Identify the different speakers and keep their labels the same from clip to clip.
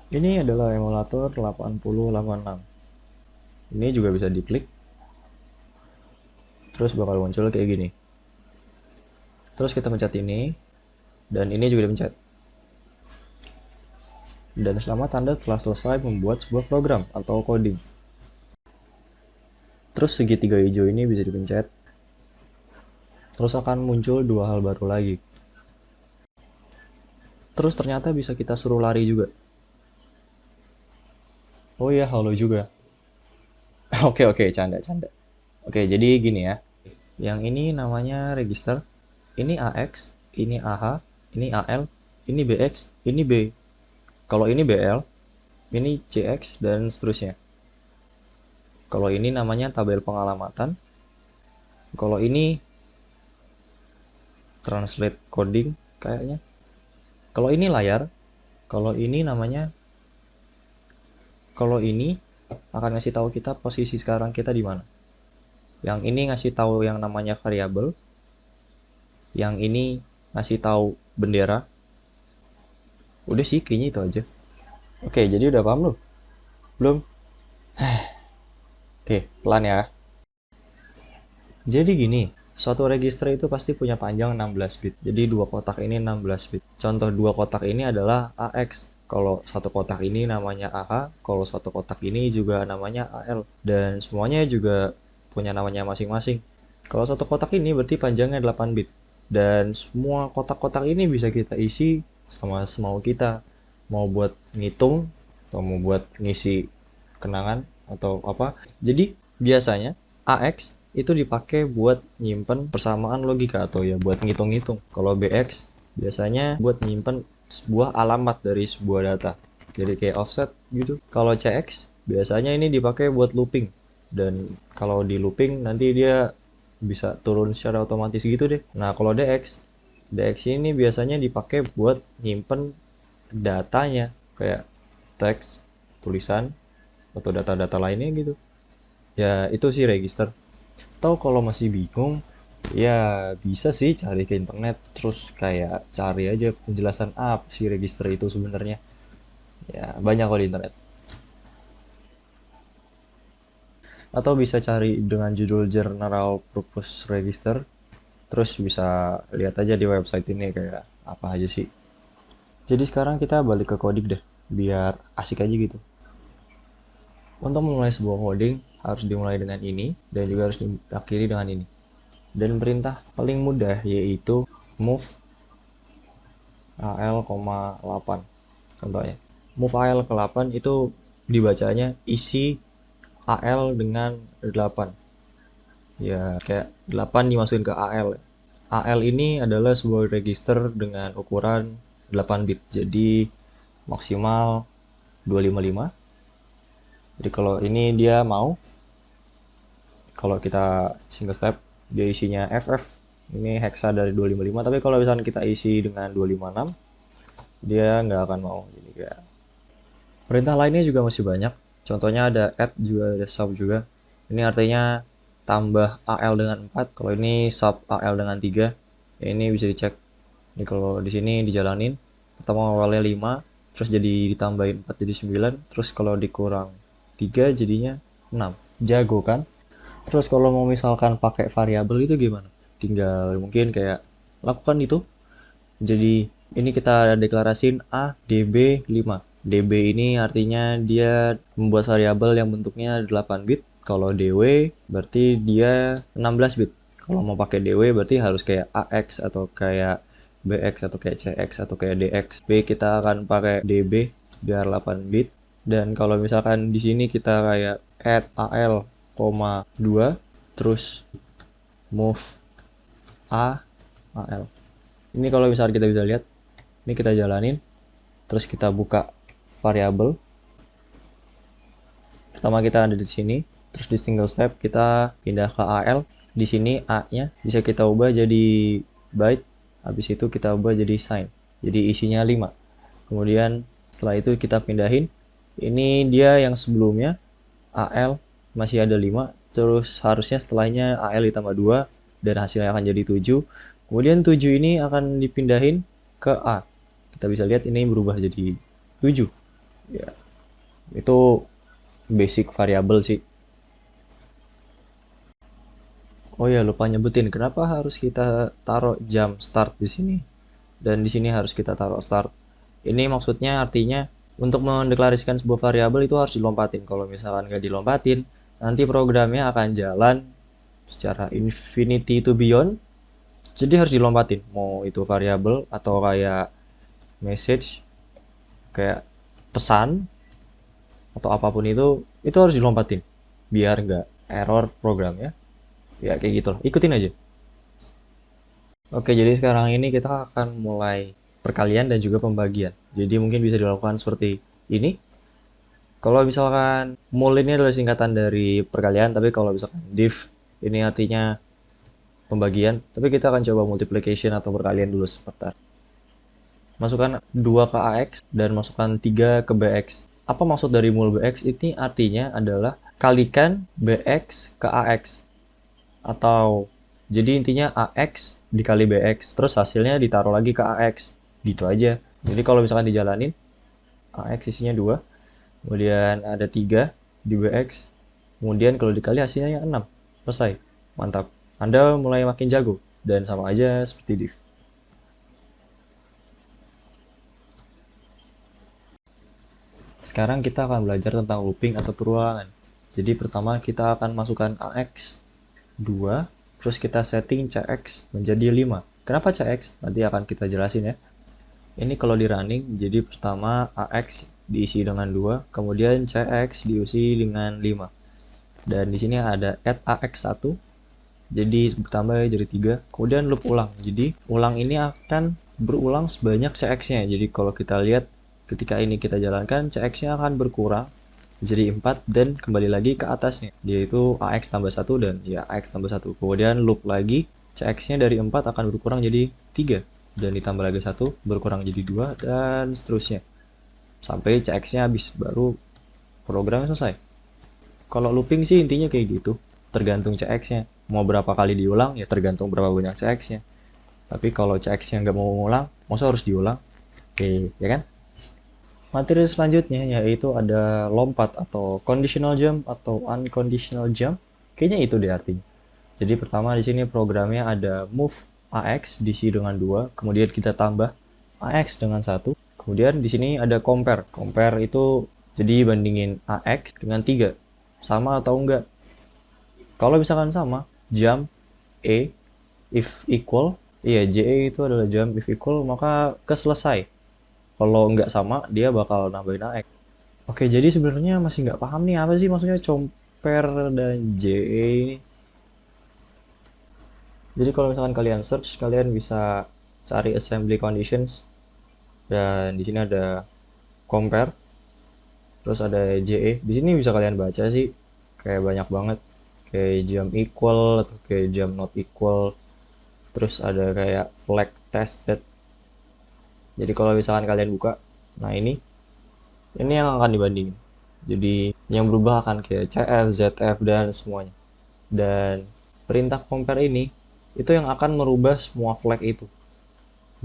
Speaker 1: Ini adalah emulator 8086. Ini juga bisa diklik, terus bakal muncul kayak gini. Terus kita pencet ini, dan ini juga dipencet. Dan selamat Anda telah selesai membuat sebuah program atau coding. Terus segitiga hijau ini bisa dipencet. Terus akan muncul dua hal baru lagi. Terus ternyata bisa kita suruh lari juga. Oh iya, halo juga. Oke, oke, canda. Oke, jadi gini ya. Yang ini namanya register. Ini AX, ini AH, ini AL, ini BX, ini B. Kalau ini BL, ini CX, dan seterusnya. Kalau ini namanya tabel pengalamatan. Kalau ini translate coding kayaknya. Kalau ini layar. Kalau ini namanya, kalau ini akan ngasih tahu kita posisi sekarang kita di mana. Yang ini ngasih tahu yang namanya variabel. Yang ini ngasih tahu bendera. Udah sih, kayaknya itu aja. Oke, jadi udah paham lu? Belum? Oke, pelan ya. Jadi gini, suatu register itu pasti punya panjang 16 bit. Jadi dua kotak ini 16 bit. Contoh dua kotak ini adalah AX. Kalau satu kotak ini namanya AH, kalau satu kotak ini juga namanya AL. Dan semuanya juga punya namanya masing-masing. Kalau satu kotak ini berarti panjangnya 8 bit. Dan semua kotak-kotak ini bisa kita isi sama semau kita. Mau buat ngitung, atau mau buat ngisi kenangan, atau apa. Jadi biasanya AX itu dipakai buat nyimpen persamaan logika atau ya buat ngitung-ngitung. Kalau BX biasanya buat nyimpen sebuah alamat dari sebuah data. Jadi kayak offset gitu. Kalau CX biasanya ini dipakai buat looping. Dan kalau di looping nanti dia bisa turun secara otomatis gitu deh. Nah, kalau DX ini biasanya dipakai buat nyimpen datanya kayak teks, tulisan, atau data-data lainnya gitu. Ya, itu sih register. Atau kalau masih bingung, ya bisa sih cari ke internet, terus kayak cari aja penjelasan apa sih register itu sebenarnya. Ya, banyak kok di internet. Atau bisa cari dengan judul General Purpose Register, terus bisa lihat aja di website ini kayak apa aja sih. Jadi sekarang kita balik ke coding deh, biar asik aja gitu. Untuk memulai sebuah coding, harus dimulai dengan ini, dan juga harus diakhiri dengan ini. Dan perintah paling mudah yaitu move AL,8 contohnya. Move AL ke 8 itu dibacanya isi AL dengan 8. Ya, kayak 8 dimasukin ke AL. AL ini adalah sebuah register dengan ukuran 8 bit. Jadi maksimal 255. Jadi kalau ini dia mau, kalau kita single step, dia isinya FF. Ini hexa dari 255. Tapi kalau misalnya kita isi dengan 256, dia nggak akan mau. Jadi kayak perintah lainnya juga masih banyak. Contohnya ada add juga, ada sub juga. Ini artinya tambah AL dengan 4. Kalau ini sub AL dengan 3. Ya, ini bisa dicek. Ini kalau di sini dijalanin. Pertama awalnya 5, terus jadi ditambahin 4 jadi 9. Terus kalau dikurang 3 jadinya 6. Jago kan? Terus kalau mau misalkan pakai variabel itu gimana? Tinggal mungkin kayak lakukan itu. Jadi ini kita deklarasin A DB 5. DB ini artinya dia membuat variabel yang bentuknya 8 bit. Kalau DW berarti dia 16 bit. Kalau mau pakai DW berarti harus kayak AX atau kayak BX atau kayak CX atau kayak DX. B kita akan pakai DB biar 8 bit. Dan kalau misalkan di sini kita kayak add AL, 2 terus move A AL. Ini kalau misalkan kita bisa lihat, ini kita jalanin, terus kita buka variabel. Pertama kita ada di sini, terus di single step kita pindah ke AL. Di sini A-nya bisa kita ubah jadi byte, habis itu kita ubah jadi sign. Jadi isinya 5. Kemudian setelah itu kita pindahin. Ini dia yang sebelumnya AL masih ada 5, terus harusnya setelahnya AL ditambah 2 dan hasilnya akan jadi 7. Kemudian 7 ini akan dipindahin ke A. Kita bisa lihat ini berubah jadi 7. Ya, itu basic variabel sih. Oh ya, lupa nyebutin kenapa harus kita taruh jam start di sini dan di sini harus kita taruh start. Ini maksudnya artinya untuk mendeklarasikan sebuah variabel itu harus dilompatin. Kalau misalkan nggak dilompatin, nanti programnya akan jalan secara infinity to beyond. Jadi harus dilompatin. Mau itu variabel atau kayak message, kayak pesan atau apapun itu harus dilompatin biar nggak error programnya. Ya kayak gitu loh. Ikutin aja. Oke, jadi sekarang ini kita akan mulai perkalian dan juga pembagian. Jadi mungkin bisa dilakukan seperti ini. Kalau misalkan mul ini adalah singkatan dari perkalian, tapi kalau misalkan div ini artinya pembagian, tapi kita akan coba multiplication atau perkalian dulu sebentar. Masukkan 2 ke AX dan masukkan 3 ke BX. Apa maksud dari mul BX? Ini artinya adalah kalikan BX ke AX. Atau jadi intinya AX dikali BX, terus hasilnya ditaruh lagi ke AX. Gitu aja. Jadi kalau misalkan dijalanin, AX isinya 2, kemudian ada 3 di BX, kemudian kalau dikali hasilnya 6. Selesai. Mantap. Anda mulai makin jago, dan sama aja seperti div. Sekarang kita akan belajar tentang looping atau perulangan. Jadi pertama kita akan masukkan AX 2, terus kita setting CX menjadi 5. Kenapa CX? Nanti akan kita jelasin ya. Ini kalau di running, jadi pertama AX diisi dengan 2, kemudian CX diisi dengan 5. Dan di sini ada add AX1, jadi bertambah jadi 3, kemudian loop ulang. Jadi ulang ini akan berulang sebanyak CX-nya. Jadi kalau kita lihat ketika ini kita jalankan, CX-nya akan berkurang jadi 4 dan kembali lagi ke atasnya, yaitu AX tambah 1 dan ya AX tambah 1. Kemudian loop lagi, CX-nya dari 4 akan berkurang jadi 3 dan ditambah lagi 1 berkurang jadi 2 dan seterusnya sampai CX-nya habis, baru programnya selesai. Kalau looping sih intinya kayak gitu, tergantung CX-nya. Mau berapa kali diulang ya tergantung berapa banyak CX-nya. Tapi kalau CX-nya nggak mau mengulang, masa harus diulang? Oke, ya kan? Materi selanjutnya yaitu ada lompat atau conditional jump atau unconditional jump. Kayaknya itu deh artinya. Jadi pertama di sini programnya ada move AX diisi dengan 2, kemudian kita tambah AX dengan 1. Kemudian di sini ada compare. Compare itu jadi bandingin AX dengan 3. Sama atau enggak? Kalau misalkan sama, jump E if equal, iya JE itu adalah jump if equal, maka keselesai. Kalau nggak sama, dia bakal nambahin AX. Oke, jadi sebenarnya masih nggak paham nih apa sih maksudnya compare dan JE ini. Jadi kalau misalkan kalian search, kalian bisa cari assembly conditions dan di sini ada compare, terus ada JE. Di sini bisa kalian baca sih, kayak banyak banget, kayak jump equal atau kayak jump not equal. Terus ada kayak flag tested. Jadi kalau misalkan kalian buka, nah ini yang akan dibandingin. Jadi yang berubah akan kayak CF, ZF dan semuanya. Dan perintah compare ini itu yang akan merubah semua flag itu.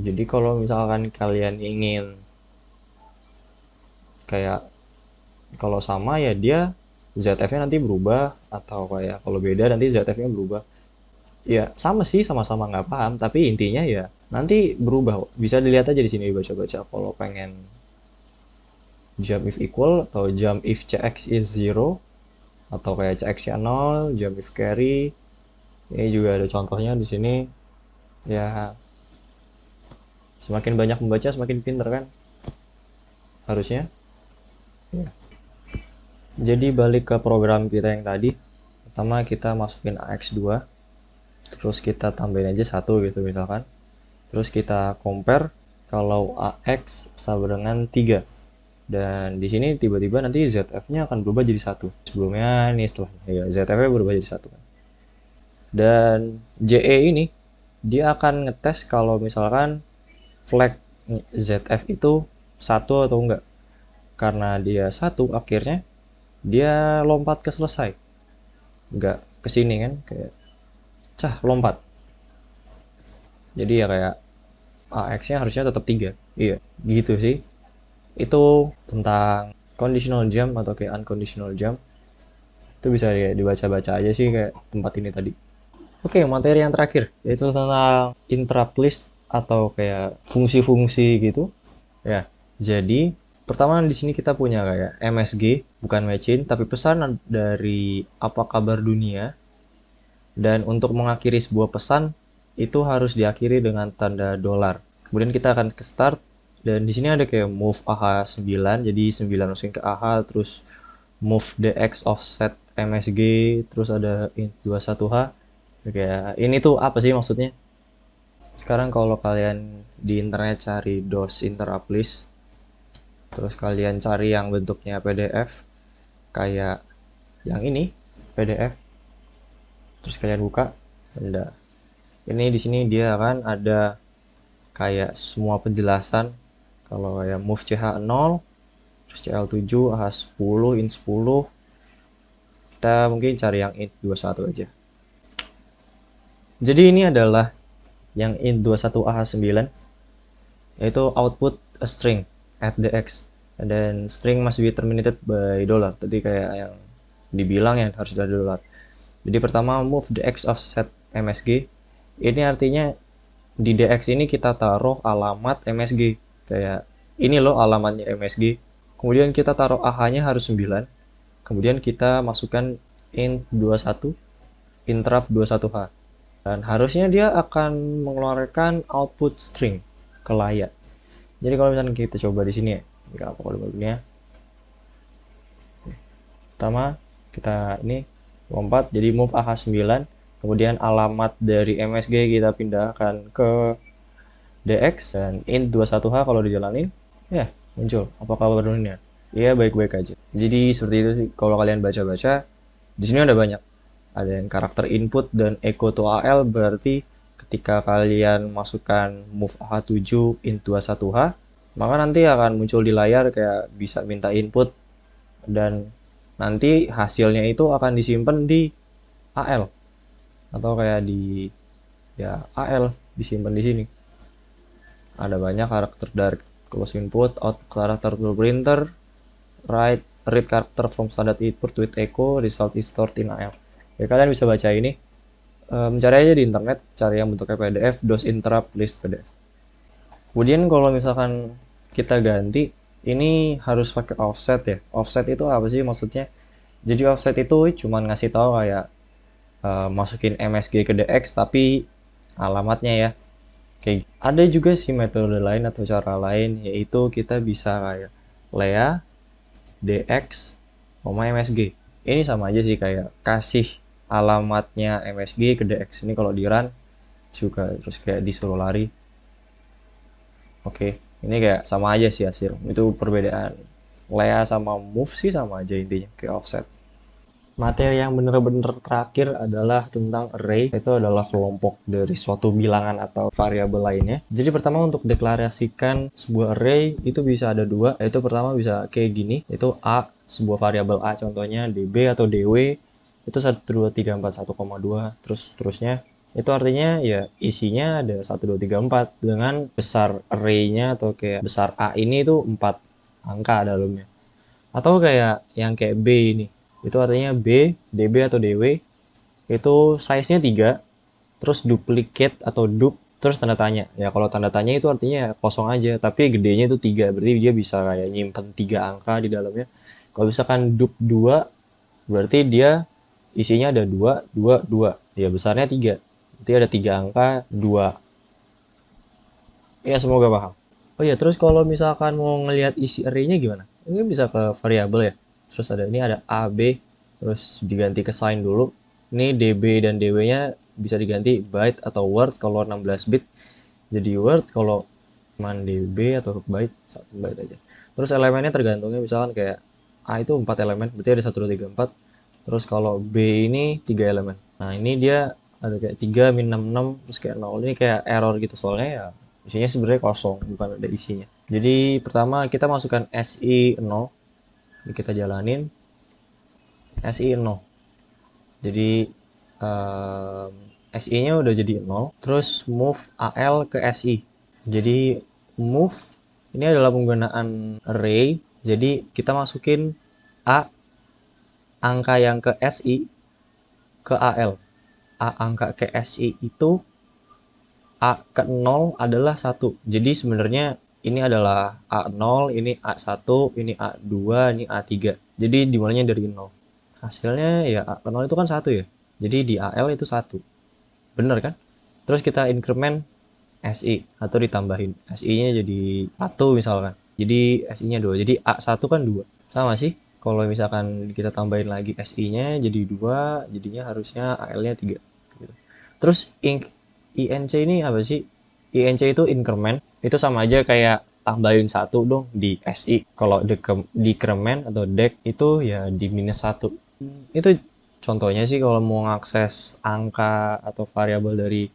Speaker 1: Jadi kalau misalkan kalian ingin kayak kalau sama ya dia ZF-nya nanti berubah, atau kayak kalau beda nanti ZF-nya berubah. Ya sama sih, sama-sama nggak paham, tapi intinya ya nanti berubah. Bisa dilihat aja di sini baca-baca kalau pengen jump if equal atau jump if cx is 0 atau kayak cx-nya 0, jump if carry. Ini juga ada contohnya di sini. Ya semakin banyak membaca semakin pinter kan harusnya. Ya. Jadi balik ke program kita yang tadi, pertama kita masukin AX2, terus kita tambahin aja 1 gitu misalkan, terus kita compare kalau AX sama dengan 3, dan di sini tiba-tiba nanti ZF-nya akan berubah jadi 1. Sebelumnya nih setelahnya ya ZF-nya berubah jadi 1. Dan JE ini dia akan ngetes kalau misalkan flag ZF itu 1 atau enggak. Karena dia 1 akhirnya dia lompat ke selesai, enggak ke sini kan, kayak lompat. Jadi ya kayak AX-nya harusnya tetap 3. Iya, gitu sih. Itu tentang conditional jump atau kayak unconditional jump. Itu bisa dibaca-baca aja sih kayak tempat ini tadi. Oke, materi yang terakhir yaitu tentang interrupt list atau kayak fungsi-fungsi gitu. Ya, jadi pertama di sini kita punya kayak MSG, bukan machine, tapi pesan dari apa kabar dunia. Dan untuk mengakhiri sebuah pesan itu harus diakhiri dengan tanda $. Kemudian kita akan ke start dan di sini ada kayak move AH9, jadi 9 masukin ke AH, terus move DX offset MSG, terus ada int 21H. Kayak ini tuh apa sih maksudnya? Sekarang kalau kalian di internet cari DOS interrupt list, terus kalian cari yang bentuknya PDF kayak yang ini, PDF, terus kalian buka, ada ini di sini dia akan ada kayak semua penjelasan kalau kayak move CH0, terus CL7, AH10, int10. Kita mungkin cari yang int21 aja. Jadi ini adalah yang int21 AH9, yaitu output a string at the x, and then string must be terminated by $. Tadi kayak yang dibilang yang harus ada $. Jadi pertama move the x offset MSG, ini artinya di dx ini kita taruh alamat MSG, kayak ini loh alamatnya MSG. Kemudian kita taruh AH-nya harus 9. Kemudian kita masukkan int 21 interrupt 21H. Dan harusnya dia akan mengeluarkan output string ke layar. Jadi kalau misalnya kita coba di sini ya, jika apa kode-kodenya. Pertama kita ini lompat jadi move AH9, kemudian alamat dari MSG kita pindahkan ke DX dan int 21H kalau dijalanin ya muncul apa kabar dunia. Ya baik-baik aja. Jadi seperti itu sih kalau kalian baca-baca. Di sini ada banyak. Ada yang karakter input dan echo to AL, berarti ketika kalian masukkan move AH7 int 21H, maka nanti akan muncul di layar kayak bisa minta input dan nanti hasilnya itu akan disimpan di AL atau kayak di ya AL disimpan di sini. Ada banyak karakter direct close input, out karakter to printer, read character from standard input with echo, result is stored in AL. Ya kalian bisa baca ini, mencari aja di internet, cari yang bentuknya PDF, DOS interrupt list PDF. Kemudian kalau misalkan kita ganti, ini harus pakai offset ya. Offset itu apa sih maksudnya? Jadi offset itu cuma ngasih tahu kayak masukin MSG ke DX tapi alamatnya ya. Kayak ada juga sih metode lain atau cara lain, yaitu kita bisa kayak lea DX, MSG. Ini sama aja sih kayak kasih alamatnya MSG ke DX. Ini kalau di run juga terus kayak disuruh lari. Oke, ini kayak sama aja sih hasil. Itu perbedaan lea sama move sih sama aja intinya kayak offset. Materi yang benar-benar terakhir adalah tentang array, itu adalah kelompok dari suatu bilangan atau variabel lainnya. Jadi pertama untuk deklarasikan sebuah array itu bisa ada dua, yaitu pertama bisa kayak gini, itu A, sebuah variabel A contohnya db atau dw, itu 1, 2, 3, 4, 1,2, terus terusnya. Itu artinya ya isinya ada 1, 2, 3, 4 dengan besar array-nya atau kayak besar A ini itu 4 angka dalamnya. Atau kayak yang kayak B ini. Itu artinya B, DB atau DW itu size-nya 3, terus duplicate atau dup, terus tanda tanya. Ya kalau tanda tanya itu artinya kosong aja, tapi gedenya itu 3, berarti dia bisa kayak nyimpen 3 angka di dalamnya. Kalau misalkan dup 2, berarti dia isinya ada 2, 2, 2. Ya besarnya 3. Berarti ada 3 angka 2. Ya semoga paham. Oh ya, terus kalau misalkan mau ngelihat isi array-nya gimana? Ini bisa ke variabel ya. Terus ada ini ada A, B, terus diganti ke sign dulu. Ini DB dan DW-nya bisa diganti byte atau word kalau 16 bit. Jadi word kalau cuman DB atau byte, 1 byte aja. Terus elemennya tergantungnya misalkan kayak A itu 4 elemen, berarti ada 1, 2, 3, 4. Terus kalau B ini 3 elemen. Nah, ini dia ada kayak 3, min 6, 6, terus kayak 0. Ini kayak error gitu soalnya ya isinya sebenarnya kosong, bukan ada isinya. Jadi pertama kita masukkan SI0. Kita jalanin SI0. Jadi SI-nya udah jadi 0, terus move AL ke SI. Jadi move Ini adalah penggunaan array. Jadi kita masukin A angka yang ke SI ke AL. A angka ke SI itu A ke 0 adalah 1. Jadi sebenarnya ini adalah A0, ini A1, ini A2, ini A3. Jadi dimulainya dari 0. Hasilnya ya A ke 0 itu kan 1 ya. Jadi di AL itu 1. Bener kan? Terus kita increment SI atau ditambahin. SI-nya jadi 1 misalkan. Jadi SI-nya 2. Jadi A1 kan 2. Sama sih. Kalau misalkan kita tambahin lagi SI-nya jadi 2, jadinya harusnya AL-nya 3. Gitu. Terus INC ini apa sih? INC itu increment. Itu sama aja kayak tambahin 1 dong di SI. Kalau decrement atau dec itu ya di minus 1. Itu contohnya sih kalau mau ngakses angka atau variabel dari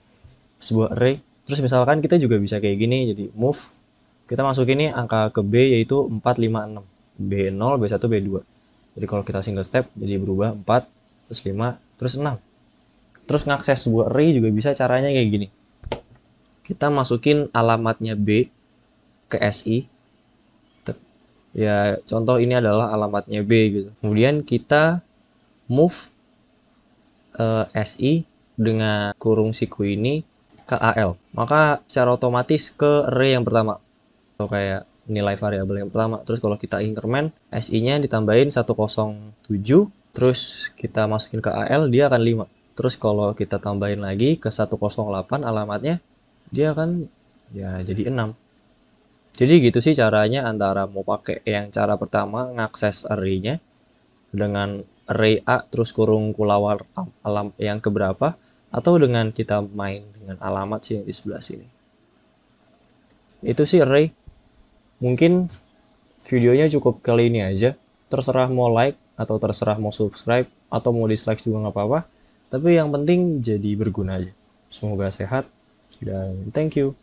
Speaker 1: sebuah array. Terus misalkan kita juga bisa kayak gini, jadi move, kita masukin ini angka ke B yaitu 4, 5, 6. B0, B1, B2. Jadi kalau kita single step, jadi berubah 4, terus 5, terus 6. Terus ngakses sebuah array juga bisa caranya kayak gini. Kita masukin alamatnya B ke SI. Ya, contoh ini adalah alamatnya B gitu. Kemudian kita move SI dengan kurung siku ini ke AL. Maka secara otomatis ke array yang pertama. Atau kayak nilai variabel yang pertama. Terus kalau kita increment, SI-nya ditambahin 107, terus kita masukin ke AL, dia akan 5. Terus kalau kita tambahin lagi ke 108 alamatnya, dia akan ya jadi 6. Jadi gitu sih caranya antara mau pakai yang cara pertama ngakses array-nya dengan array A terus kurung kulawar alam yang keberapa, atau dengan kita main dengan alamat sih yang di sebelah sini. Itu sih array. Mungkin videonya cukup kali ini aja. Terserah mau like atau terserah mau subscribe atau mau dislike juga nggak apa-apa. Tapi yang penting jadi berguna aja. Semoga sehat dan thank you.